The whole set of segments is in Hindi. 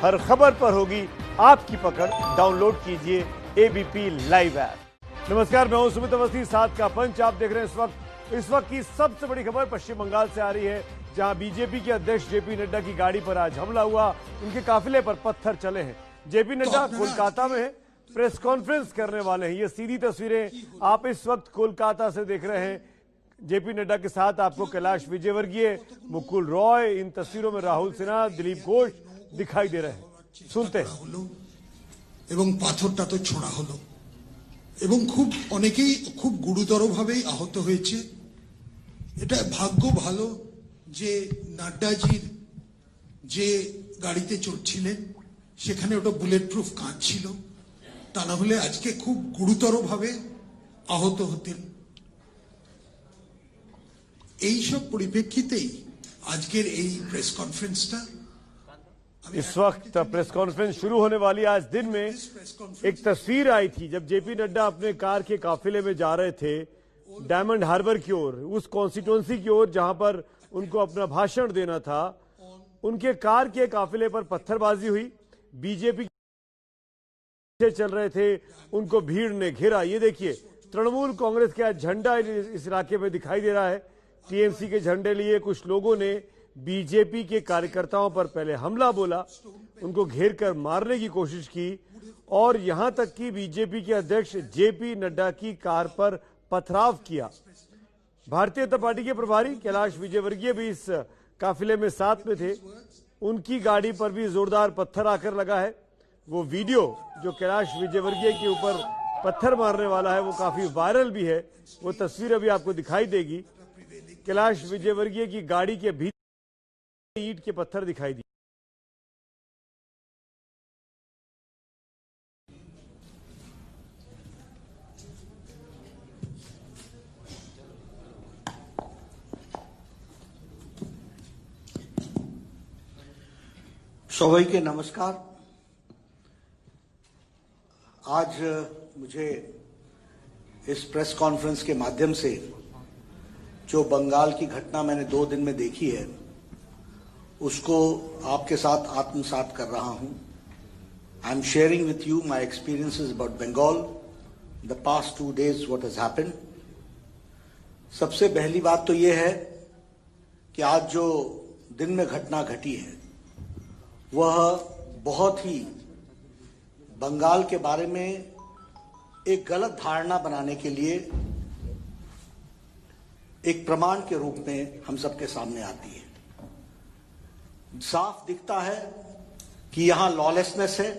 हर खबर पर होगी आपकी पकड़। डाउनलोड कीजिए एबीपी लाइव ऐप। नमस्कार, मैं हूं सुमित अवस्थी, साथ का पंच आप देख रहे हैं। इस वक्त की सबसे बड़ी खबर पश्चिम बंगाल से आ रही है, जहां बीजेपी के अध्यक्ष जेपी नड्डा की गाड़ी पर आज हमला हुआ। उनके काफिले पर पत्थर चले हैं। जेपी नड्डा कोलकाता में है, प्रेस कॉन्फ्रेंस करने वाले हैं। ये सीधी तस्वीरें आप इस वक्त कोलकाता से देख रहे हैं। जेपी नड्डा के साथ आपको कैलाश विजयवर्गीय, मुकुल रॉय, इन तस्वीरों में राहुल सिन्हा, दिलीप घोष दिखाई दे रहे हैं। सुनते हैं। পাথরটা তো ছোড়া হলো এবং অনেকেই খুব গুরুতরভাবে আহত হয়েছে। এটা ভাগ্য ভালো যে নাড্ডাজির যে গাড়িতে চড়ছিলেন সেখানে ওটা বুলেট প্রুফ কাঁচ ছিল, তা না হলে আজকে খুব গুরুতরভাবে আহত হতেন। এই সব পরিপ্রেক্ষিতেই আজকের এই প্রেস কনফারেন্সটা। इस वक्त प्रेस कॉन्फ्रेंस शुरू होने वाली। आज दिन में एक तस्वीर आई थी जब जेपी नड्डा अपने कार के काफिले में जा रहे थे डायमंड हार्बर की ओर, उस कॉन्स्टिट्यूंसी की ओर जहां पर उनको अपना भाषण देना था। उनके कार के काफिले पर पत्थरबाजी हुई। बीजेपी चल रहे थे, उनको भीड़ ने घेरा। ये देखिए, तृणमूल कांग्रेस का झंडा इस इलाके में दिखाई दे रहा है। टीएमसी के झंडे लिए कुछ लोगों ने बीजेपी के कार्यकर्ताओं पर पहले हमला बोला, उनको घेर कर मारने की कोशिश की और यहां तक कि बीजेपी के अध्यक्ष जेपी नड्डा की कार पर पथराव किया। भारतीय जनता पार्टी के प्रभारी कैलाश विजयवर्गीय भी इस काफिले में साथ में थे। उनकी गाड़ी पर भी जोरदार पत्थर आकर लगा है। वो वीडियो जो कैलाश विजयवर्गीय के ऊपर पत्थर मारने वाला है वो काफी वायरल भी है। वो तस्वीर अभी आपको दिखाई देगी। कैलाश विजयवर्गीय की गाड़ी के भीतर ईंट के पत्थर दिखाई दिए। सभी के नमस्कार। आज मुझे इस प्रेस कॉन्फ्रेंस के माध्यम से जो बंगाल की घटना मैंने 2 दिन में देखी है उसको आपके साथ आत्मसात कर रहा हूं। I am sharing with you my experiences about Bengal, the past 2 days what has happened. सबसे पहली बात तो यह है कि आज जो दिन में घटना घटी है वह बहुत ही बंगाल के बारे में एक गलत धारणा बनाने के लिए एक प्रमाण के रूप में हम सबके सामने आती है। साफ दिखता है कि यहां लॉलेसनेस है,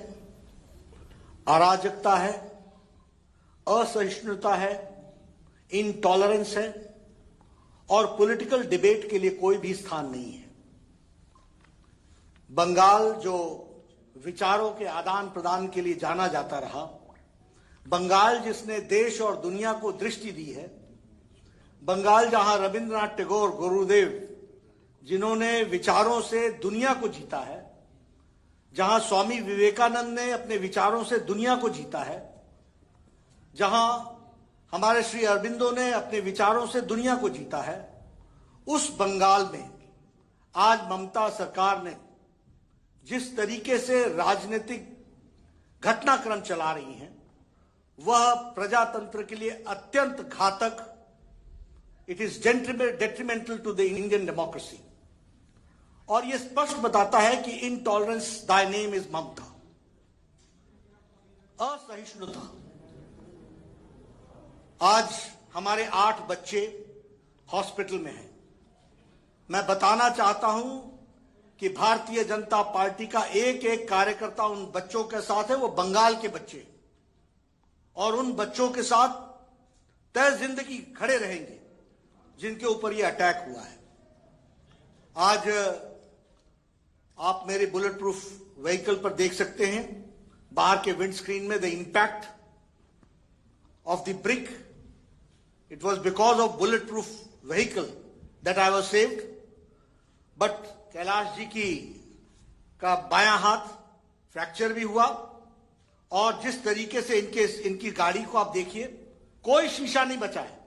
अराजकता है, असहिष्णुता है, इनटॉलरेंस है और पॉलिटिकल डिबेट के लिए कोई भी स्थान नहीं है। बंगाल जो विचारों के आदान प्रदान के लिए जाना जाता रहा, बंगाल जिसने देश और दुनिया को दृष्टि दी है, बंगाल जहां रविंद्रनाथ टैगोर, गुरुदेव जिन्होंने विचारों से दुनिया को जीता है, जहां स्वामी विवेकानंद ने अपने विचारों से दुनिया को जीता है, जहां हमारे श्री अरबिंदो ने अपने विचारों से दुनिया को जीता है, उस बंगाल में आज ममता सरकार ने जिस तरीके से राजनीतिक घटनाक्रम चला रही है वह प्रजातंत्र के लिए अत्यंत घातक, it is detrimental to the Indian democracy. और यह स्पष्ट बताता है कि इनटॉलरेंस दाय नेम इज ममता, असहिष्णुता। आज हमारे 8 बच्चे हॉस्पिटल में हैं। मैं बताना चाहता हूं कि भारतीय जनता पार्टी का एक एक कार्यकर्ता उन बच्चों के साथ है। वो बंगाल के बच्चे और उन बच्चों के साथ तय जिंदगी खड़े रहेंगे जिनके ऊपर ये अटैक हुआ है। आज आप मेरे बुलेट प्रूफ व्हीकल पर देख सकते हैं, बाहर के विंड स्क्रीन में the impact of the brick. It was because of bullet proof vehicle that I was saved. But Kailash ji का बायां हाथ फ्रैक्चर भी हुआ और जिस तरीके से इनकी गाड़ी को आप देखिए, कोई शीशा नहीं बचा है।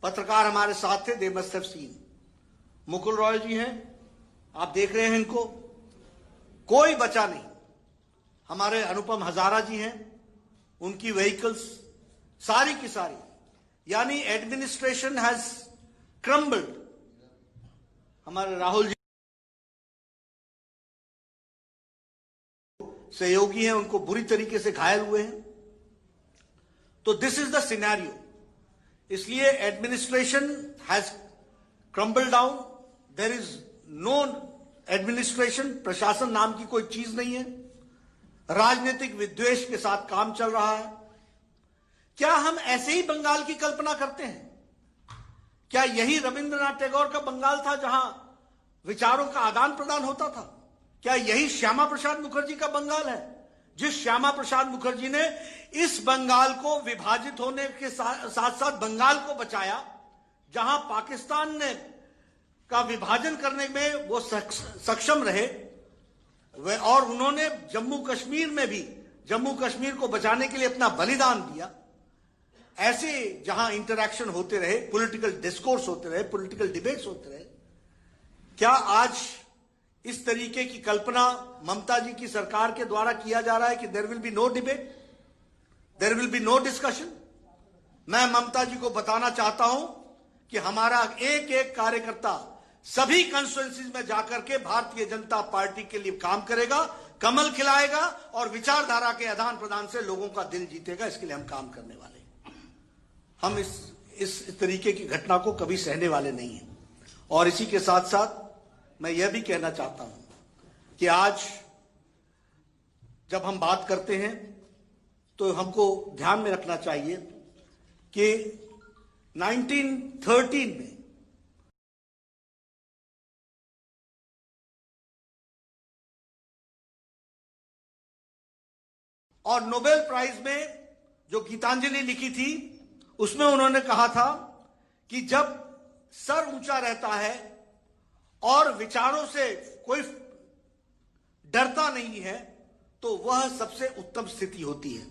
पत्रकार हमारे साथ थे, they must have seen. Mukul Roy ji हैं, आप देख रहे हैं इनको, कोई बचा नहीं। हमारे अनुपम हजारा जी हैं, उनकी व्हीकल्स सारी की सारी, यानी एडमिनिस्ट्रेशन हैज क्रम्बल्ड। हमारे राहुल जी सहयोगी हैं, उनको बुरी तरीके से घायल हुए हैं। तो दिस इज द सिनेरियो। इसलिए administration has crumble down. There is no administration, प्रशासन नाम की कोई चीज नहीं है। राजनीतिक विद्वेष के साथ काम चल रहा है। क्या हम ऐसे ही बंगाल की कल्पना करते हैं? क्या यही रविंद्रनाथ टैगोर का बंगाल था जहां विचारों का आदान प्रदान होता था? क्या यही श्यामा प्रसाद मुखर्जी का बंगाल है, जिस श्यामा प्रसाद मुखर्जी ने इस बंगाल को विभाजित होने के साथ साथ बंगाल को बचाया, जहां पाकिस्तान ने का विभाजन करने में वो सक्षम रहे, और उन्होंने जम्मू कश्मीर में भी जम्मू कश्मीर को बचाने के लिए अपना बलिदान दिया। ऐसे जहां इंटरैक्शन होते रहे, पॉलिटिकल डिस्कोर्स होते रहे, पॉलिटिकल डिबेट्स होते रहे, क्या आज इस तरीके की कल्पना ममता जी की सरकार के द्वारा किया जा रहा है कि there will be no debate, there will be no discussion? मैं ममता जी को बताना चाहता हूं कि हमारा एक एक कार्यकर्ता सभी कंस्टिट्यूएंसीज में जाकर के भारतीय जनता पार्टी के लिए काम करेगा, कमल खिलाएगा और विचारधारा के आदान प्रदान से लोगों का दिल जीतेगा। इसके लिए हम काम करने वाले हैं। हम इस तरीके की घटना को कभी सहने वाले नहीं हैं। और इसी के साथ साथ मैं यह भी कहना चाहता हूं कि आज जब हम बात करते हैं तो हमको ध्यान में रखना चाहिए कि 1913 में और नोबेल प्राइज में जो गीतांजलि लिखी थी, उसमें उन्होंने कहा था कि जब सर ऊंचा रहता है और विचारों से कोई डरता नहीं है तो वह सबसे उत्तम स्थिति होती है।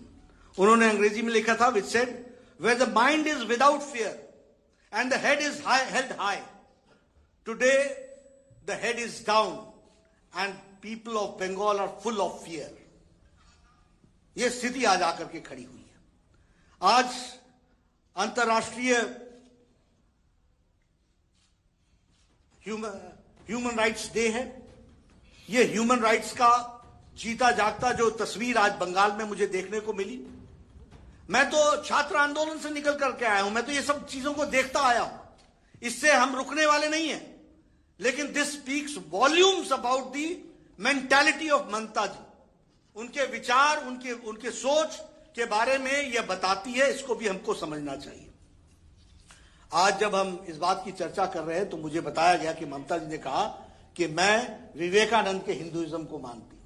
उन्होंने अंग्रेजी में लिखा था, which said, where the mind is without fear and the head is held high, today the head is down and people of Bengal are full of fear. यह स्थिति आज आकर के खड़ी हुई है। आज अंतर्राष्ट्रीय ह्यूमन राइट्स डे है। यह ह्यूमन राइट्स का जीता जागता जो तस्वीर आज बंगाल में मुझे देखने को मिली, मैं तो छात्र आंदोलन से निकल करके आया हूं, मैं तो ये सब चीजों को देखता आया हूं। इससे हम रुकने वाले नहीं हैं। लेकिन this speaks volumes about the mentality of Mamata ji. उनके विचार, उनके सोच के बारे में यह बताती है। इसको भी हमको समझना चाहिए। आज जब हम इस बात की चर्चा कर रहे हैं तो मुझे बताया गया कि ममता जी ने कहा कि मैं विवेकानंद के हिंदुइज्म को मानती हूं।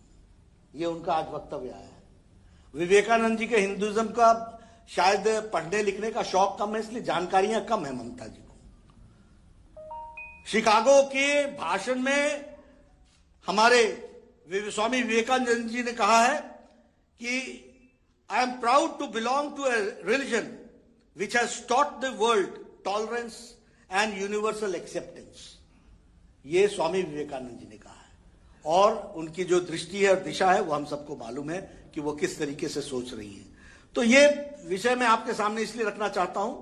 यह उनका आज वक्तव्य आया है। विवेकानंद जी के हिंदुइज्म का शायद पढ़ने लिखने का शौक कम है, इसलिए जानकारियां कम है ममता जी को। शिकागो के भाषण में हमारे स्वामी विवेकानंद जी ने कहा है कि I am proud to belong to a religion which has taught the world tolerance and universal acceptance. ये स्वामी विवेकानंद जी ने कहा है। और उनकी जो दृष्टि है और दिशा है वो हम सबको मालूम है कि वो किस तरीके से सोच रही है। तो ये विषय मैं आपके सामने इसलिए रखना चाहता हूं।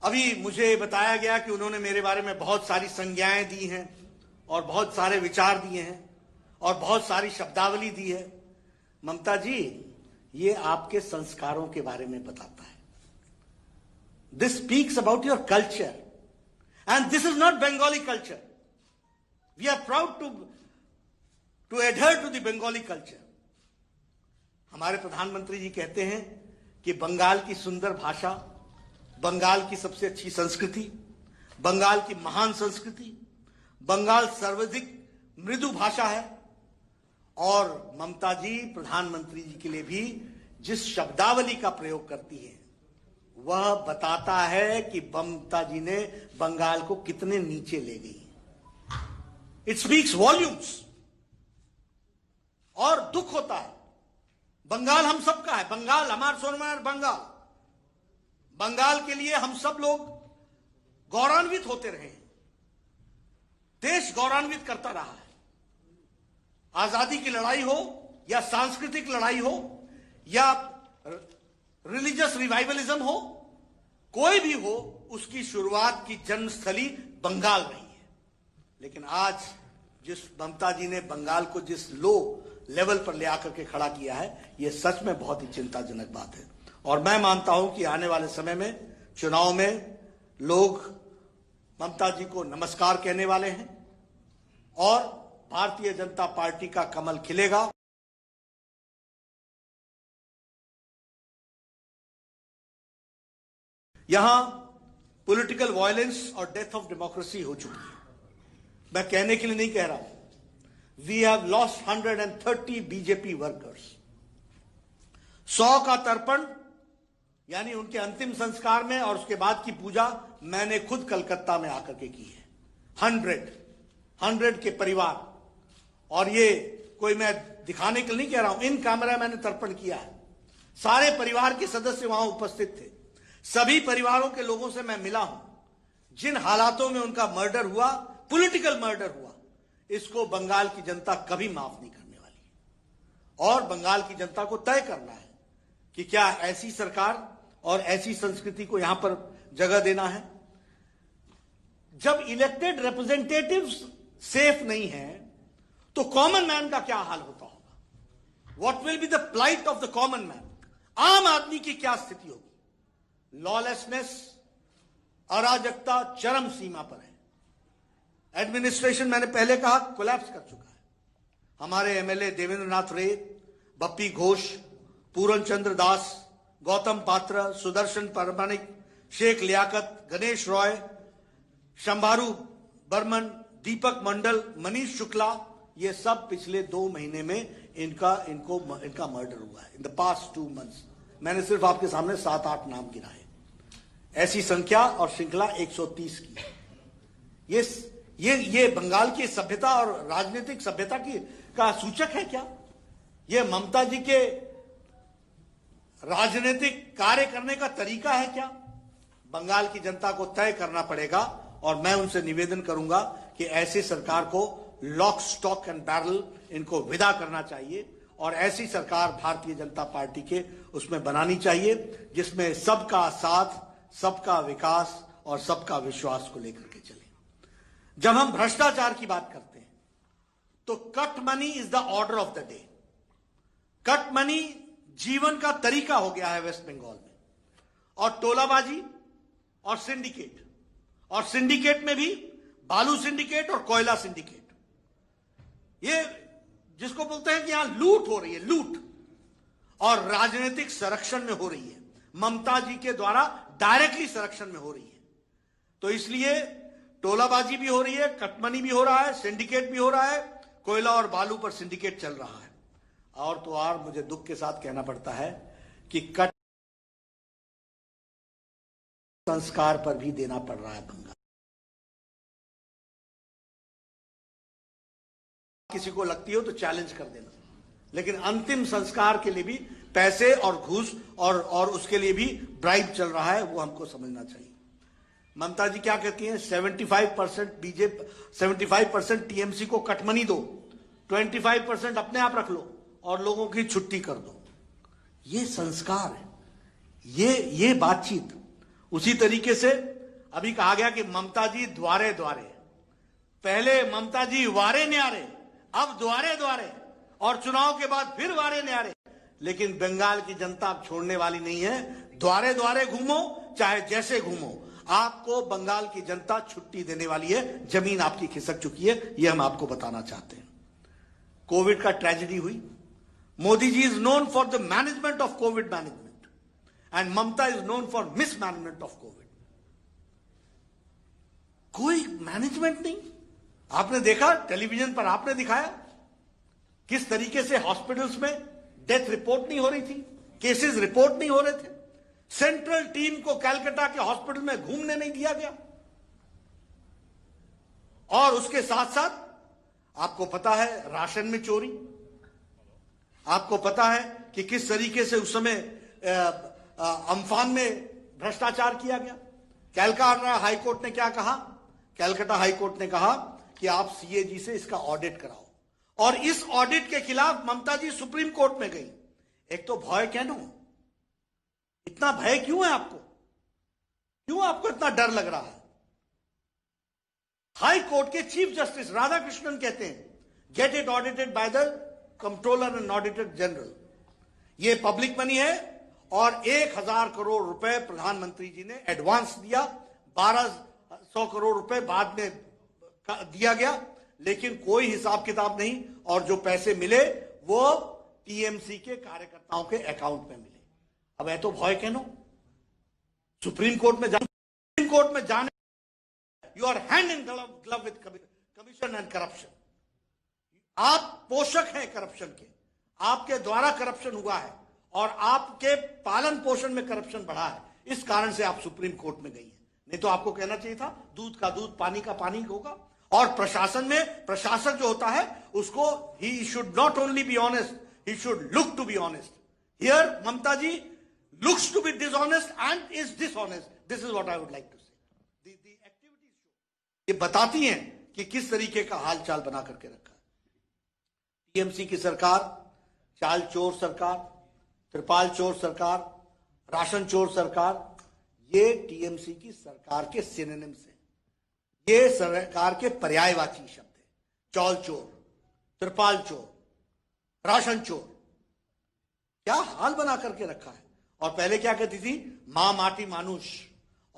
अभी मुझे बताया गया कि उन्होंने मेरे बारे में बहुत सारी संज्ञाएं दी हैं और बहुत सारे विचार दिए हैं और बहुत सारी शब्दावली दी है। ममता जी, ये आपके संस्कारों के बारे में बताता है। This speaks about your culture and this is not Bengali culture. We are proud to adhere to the Bengali culture. हमारे प्रधानमंत्री जी कहते हैं कि बंगाल की सुंदर भाषा, बंगाल की सबसे अच्छी संस्कृति, बंगाल की महान संस्कृति, बंगाल सर्वाधिक मृदु भाषा है। और ममता जी प्रधानमंत्री जी के लिए भी जिस शब्दावली का प्रयोग करती है वह बताता है कि ममता जी ने बंगाल को कितने नीचे ले गई। It speaks volumes. और दुख होता है, बंगाल हम सबका है। बंगाल हमारा सोनमार बंगाल, बंगाल के लिए हम सब लोग गौरवान्वित होते रहे। देश गौरवान्वित करता रहा है। आजादी की लड़ाई हो या सांस्कृतिक लड़ाई हो या रिलीजियस रिवाइवलिज्म हो, कोई भी हो, उसकी शुरुआत की जन्मस्थली बंगाल रही है। लेकिन आज जिस ममता जी ने बंगाल को जिस लो लेवल पर ले आकर के खड़ा किया है, यह सच में बहुत ही चिंताजनक बात है। और मैं मानता हूं कि आने वाले समय में चुनाव में लोग ममता जी को नमस्कार कहने वाले हैं और भारतीय जनता पार्टी का कमल खिलेगा। यहां पॉलिटिकल वायलेंस और डेथ ऑफ डेमोक्रेसी हो चुकी है। मैं कहने के लिए नहीं कह रहा। We have lost 130 BJP workers. 100 का तर्पण यानी उनके अंतिम संस्कार में और उसके बाद की पूजा मैंने खुद कलकत्ता में आकर के की है। 100 के परिवार, और ये कोई मैं दिखाने के लिए नहीं कह रहा हूं, इन कैमरा मैंने तर्पण किया है। सारे परिवार के सदस्य वहां उपस्थित थे। सभी परिवारों के लोगों से मैं मिला हूं। जिन हालातों में उनका मर्डर हुआ, पॉलिटिकल मर्डर हुआ, इसको बंगाल की जनता कभी माफ नहीं करने वाली है। और बंगाल की जनता को तय करना है कि क्या ऐसी सरकार और ऐसी संस्कृति को यहां पर जगह देना है। जब इलेक्टेड रिप्रेजेंटेटिव्स सेफ नहीं है तो कॉमन मैन का क्या हाल होता होगा? What will be the plight of the common man? आम आदमी की क्या स्थिति होगी? लॉलेसनेस, अराजकता चरम सीमा पर है। एडमिनिस्ट्रेशन, मैंने पहले कहा, कोलैप्स कर चुका है। हमारे एमएलए देवेंद्र नाथ रे, बप्पी घोष, पूरन चंद्र दास, गौतम पात्र, सुदर्शन परमाणिक, शेख लियाकत, गणेश रॉय, शंभारू बर्मन, दीपक मंडल, मनीष शुक्ला, ये सब पिछले 2 महीने में इनका मर्डर हुआ है। इन द पास्ट 2 मंथ्स मैंने सिर्फ आपके सामने 7-8 नाम गिनाए। ऐसी संख्या और श्रृंखला 130 की। ये बंगाल की सभ्यता और राजनीतिक सभ्यता का सूचक है क्या? ये ममता जी के राजनीतिक कार्य करने का तरीका है क्या? बंगाल की जनता को तय करना पड़ेगा और मैं उनसे निवेदन करूंगा कि ऐसी सरकार को लॉक स्टॉक एंड बैरल इनको विदा करना चाहिए और ऐसी सरकार भारतीय जनता पार्टी के उसमें बनानी चाहिए जिसमें सबका साथ, सबका विकास और सबका विश्वास को लेकर के चले। जब हम भ्रष्टाचार की बात करते हैं तो cut money is the order of the day. Cut money जीवन का तरीका हो गया है वेस्ट बंगाल में। और टोलाबाजी और सिंडिकेट में भी बालू सिंडिकेट और कोयला सिंडिकेट, ये जिसको बोलते हैं कि यहां लूट हो रही है, लूट और राजनीतिक संरक्षण में हो रही है। ममता जी के द्वारा डायरेक्टली संरक्षण में हो रही है। तो इसलिए टोलाबाजी भी हो रही है, कटमनी भी हो रहा है, सिंडिकेट भी हो रहा है, कोयला और बालू पर सिंडिकेट चल रहा है। और तो और मुझे दुख के साथ कहना पड़ता है कि कट संस्कार पर भी देना पड़ रहा है बंगाल। किसी को लगती हो तो चैलेंज कर देना, लेकिन अंतिम संस्कार के लिए भी पैसे और घूस और उसके लिए भी ब्राइब चल रहा है, वो हमको समझना चाहिए। ममता जी क्या कहती हैं? 75% बीजेपी, 75% टीएमसी को कटमनी दो, 25% अपने आप रख लो और लोगों की छुट्टी कर दो। ये संस्कार है, ये बातचीत। उसी तरीके से अभी कहा गया कि ममता जी द्वारे द्वारे, पहले ममता जी वारे न्यारे, अब द्वारे द्वारे और चुनाव के बाद फिर वारे न्यारे। लेकिन बंगाल की जनता अब छोड़ने वाली नहीं है। द्वारे द्वारे घूमो, चाहे जैसे घूमो, आपको बंगाल की जनता छुट्टी देने वाली है। जमीन आपकी खिसक चुकी है, यह हम आपको बताना चाहते हैं। कोविड का ट्रेजेडी हुई। Modi ji is known for the management of Covid management and Mamata is known for mismanagement of Covid. कोई मैनेजमेंट नहीं। आपने देखा टेलीविजन पर, आपने दिखाया किस तरीके से हॉस्पिटल्स में डेथ रिपोर्ट नहीं हो रही थी, केसेस रिपोर्ट नहीं हो रहे थे। सेंट्रल टीम को कलकत्ता के हॉस्पिटल में घूमने नहीं दिया गया। और उसके साथ साथ आपको पता है राशन में चोरी, आपको पता है कि किस तरीके से उस समय अम्फान में भ्रष्टाचार किया गया। कलकत्ता हाईकोर्ट ने क्या कहा? कलकत्ता हाईकोर्ट ने कहा कि आप सीएजी से इसका ऑडिट कराओ और इस ऑडिट के खिलाफ ममता जी सुप्रीम कोर्ट में गई। एक तो भय क्यों, इतना भय क्यों है आपको, क्यों आपको इतना डर लग रहा है? हाई कोर्ट के चीफ जस्टिस राधाकृष्णन कहते हैं get it audited by the controller and auditor general. ये पब्लिक मनी है और 1000 करोड़ रुपए प्रधानमंत्री जी ने एडवांस दिया, 1200 करोड़ रुपए बाद में दिया गया, लेकिन कोई हिसाब किताब नहीं, और जो पैसे मिले वो टीएमसी के कार्यकर्ताओं के अकाउंट में मिले। अब है तो भय कहनो, सुप्रीम कोर्ट में जाने you are hand in glove with commission and corruption. आप पोषक हैं करप्शन के, आपके द्वारा करप्शन हुआ है और आपके पालन पोषण में करप्शन बढ़ा है, इस कारण से आप सुप्रीम कोर्ट में गई हैं। नहीं तो आपको कहना चाहिए था दूध का दूध पानी का पानी होगा। और प्रशासन में प्रशासक जो होता है उसको he should not only be honest, he should look to be honest. Here Mamta ji looks to be dishonest and is dishonest. This is what I would like to say. The activities show, ये बताती हैं कि किस तरीके का हाल चाल बना करके रखा है टीएमसी की सरकार। चाल चोर सरकार, त्रिपाल चोर सरकार, राशन चोर सरकार, ये टीएमसी की सरकार के सिनोनिम्स हैं, ये सरकार के पर्यायवाची शब्द है। चौल चोर, त्रिपाल चोर, राशन चोर, क्या हाल बना करके रखा है। और पहले क्या कहती थी, मां माटी मानुष,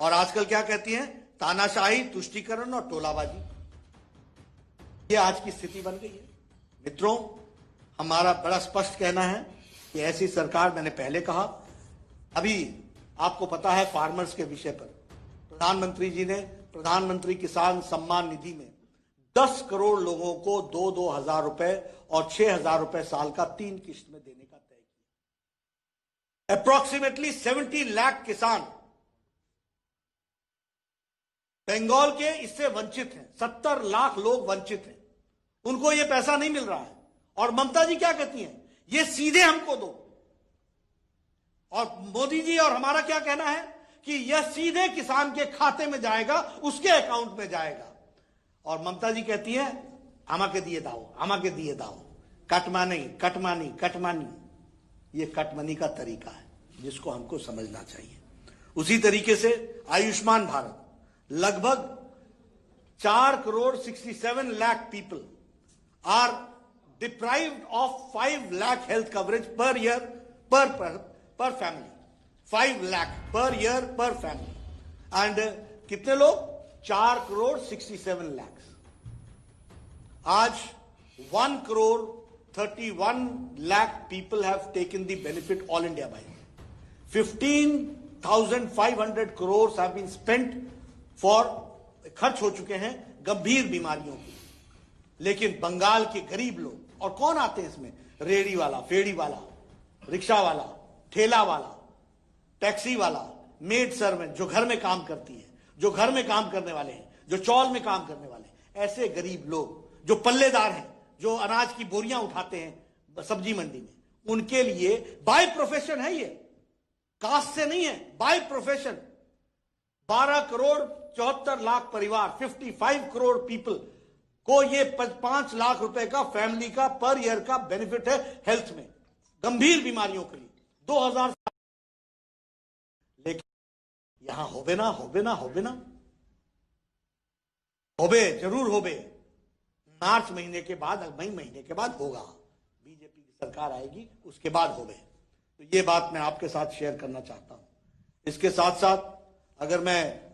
और आजकल क्या कहती हैं, तानाशाही, तुष्टीकरण और टोलाबाजी। ये आज की स्थिति बन गई है। मित्रों, हमारा बड़ा स्पष्ट कहना है कि ऐसी सरकार, मैंने पहले कहा, अभी आपको पता है फार्मर्स के विषय पर प्रधानमंत्री जी ने प्रधानमंत्री किसान सम्मान निधि में 10 करोड़ लोगों को 2-2 हजार रुपए और 6,000 रुपए साल का 3 किस्त में देने का तय किया। अप्रोक्सीमेटली 70 लाख किसान बंगाल के इससे वंचित हैं, 70 लाख लोग वंचित हैं, उनको यह पैसा नहीं मिल रहा है। और ममता जी क्या कहती हैं, ये सीधे हमको दो। और मोदी जी और हमारा क्या कहना है कि यह सीधे किसान के खाते में जाएगा, उसके अकाउंट में जाएगा। और ममता जी कहती है আমাকে দিয়ে দাও, আমাকে দিয়ে দাও, कटमानी कटमानी कटमानी। ये कटमनी का तरीका है जिसको हमको समझना चाहिए। उसी तरीके से आयुष्मान भारत, लगभग 4,67 lakh people are deprived of 5 lakh health coverage per year per family, 5 lakh per year per family. And कितने लोग, 4,67 लाख। आज 1,31 lakh people have taken the benefit all India wide. 15,500 crores have been spent for, खर्च हो चुके हैं गंभीर बीमारियों की। लेकिन बंगाल के गरीब लोग, और कौन आते हैं इसमें, रेड़ी वाला, फेड़ी वाला, रिक्शा वाला, ठेला वाला, टैक्सी वाला, मेड सर्वेंट जो घर में काम करती है, जो घर में काम करने वाले हैं, जो चौल में काम करने वाले हैं, ऐसे गरीब लोग जो पल्लेदार हैं, जो अनाज की बोरियां उठाते हैं सब्जी मंडी में, उनके लिए बाय प्रोफेशन है, ये कास्ट से नहीं है, बाय प्रोफेशन। 12,74,00,000 परिवार, 55 करोड़ पीपल को ये 5 लाख रुपए का फैमिली का पर ईयर का बेनिफिट है हेल्थ में, गंभीर बीमारियों के लिए 2000। लेकिन यहां होबे ना होबे ना होबे ना होबे, जरूर होबे। मार्च महीने के बाद, मई महीने के बाद होगा, बीजेपी की सरकार आएगी, उसके बाद होबे। तो ये बात मैं आपके साथ शेयर करना चाहता हूं। इसके साथ साथ अगर मैं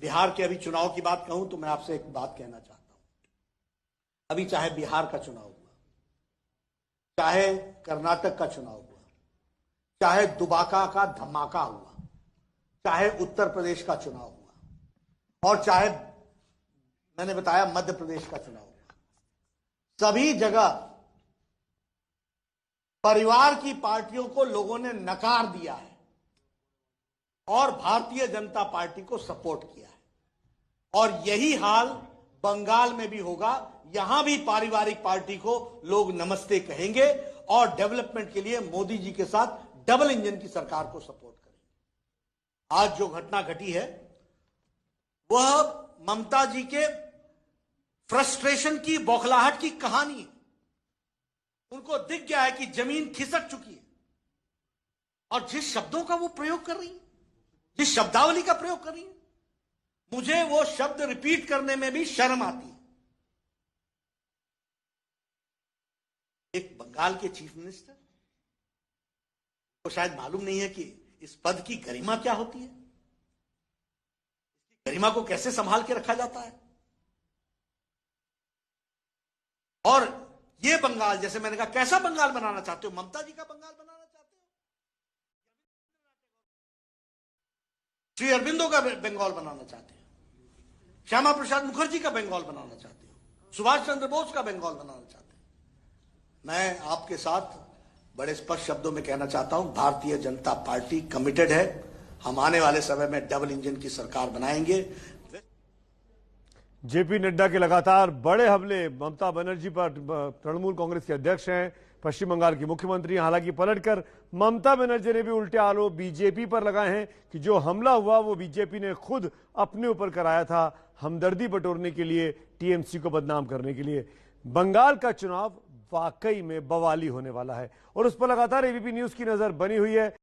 बिहार के अभी चुनाव की बात कहूं तो मैं आपसे एक बात कहना चाहता हूं। अभी चाहे बिहार का चुनाव हुआ, चाहे कर्नाटक का चुनाव हुआ, चाहे दुबाका का धमाका हुआ, चाहे उत्तर प्रदेश का चुनाव हुआ, और चाहे मैंने बताया मध्य प्रदेश का चुनाव हुआ, सभी जगह परिवार की पार्टियों को लोगों ने नकार दिया है और भारतीय जनता पार्टी को सपोर्ट किया है। और यही हाल बंगाल में भी होगा। यहां भी पारिवारिक पार्टी को लोग नमस्ते कहेंगे और डेवलपमेंट के लिए मोदी जी के साथ डबल इंजन की सरकार को सपोर्ट करेंगे। आज जो घटना घटी है वह ममता जी के फ्रस्ट्रेशन की, बौखलाहट की कहानी है। उनको दिख गया है कि जमीन खिसक चुकी है और जिस शब्दों का वो प्रयोग कर रही है, जिस शब्दावली का प्रयोग कर रही है, मुझे वो शब्द रिपीट करने में भी शर्म आती है। एक बंगाल के चीफ मिनिस्टर को शायद मालूम नहीं है कि इस पद की गरिमा क्या होती है, इसकी गरिमा को कैसे संभाल के रखा जाता है। और ये बंगाल, जैसे मैंने कहा, कैसा बंगाल बनाना चाहते हो? ममता जी का बंगाल बनाना चाहते हो? श्री अरविंदो का बंगाल बनाना चाहते हो? श्यामा प्रसाद मुखर्जी का बंगाल बनाना चाहते हो? सुभाष चंद्र बोस का बंगाल बनाना चाहते हो? मैं आपके साथ बड़े स्पष्ट शब्दों में कहना चाहता हूं, भारतीय जनता पार्टी कमिटेड है। हम आने वाले समय में डबल इंजन की सरकार बनाएंगे। जेपी नड्डा के लगातार बड़े हमले ममता बनर्जी पर, तृणमूल कांग्रेस के अध्यक्ष हैं, पश्चिम बंगाल की मुख्यमंत्री। हालांकि पलटकर ममता बनर्जी ने भी उल्टे आरोप बीजेपी पर लगाए हैं कि जो हमला हुआ वो बीजेपी ने खुद अपने ऊपर कराया था, हमदर्दी बटोरने के लिए, टीएमसी को बदनाम करने के लिए। बंगाल का चुनाव वाकई में बवाली होने वाला है और उस पर लगातार एबीपी न्यूज की नजर बनी हुई है।